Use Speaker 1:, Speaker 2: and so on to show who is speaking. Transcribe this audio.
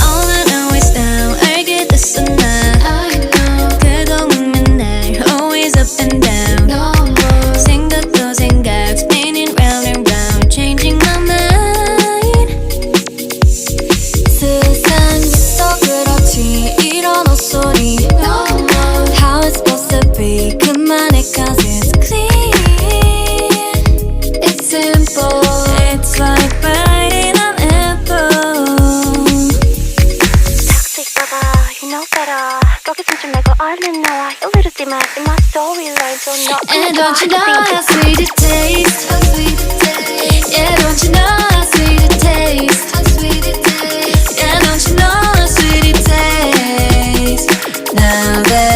Speaker 1: All I know is now 알게 됐어 난 그동안 맨날 always up and down 생각도 생각 spinning round and round changing my mind
Speaker 2: 세상에서 그렇지 이런 헛소리 How it's supposed to be 그만해 cause it's clear It's simple
Speaker 1: It's like biting an apple
Speaker 3: Toxic lover, you know better. 거기선 좀 말고 얼른 나와. 이르지 마, in my storyline. So no,
Speaker 1: And don't you know how sweet it tastes? Yeah, don't you know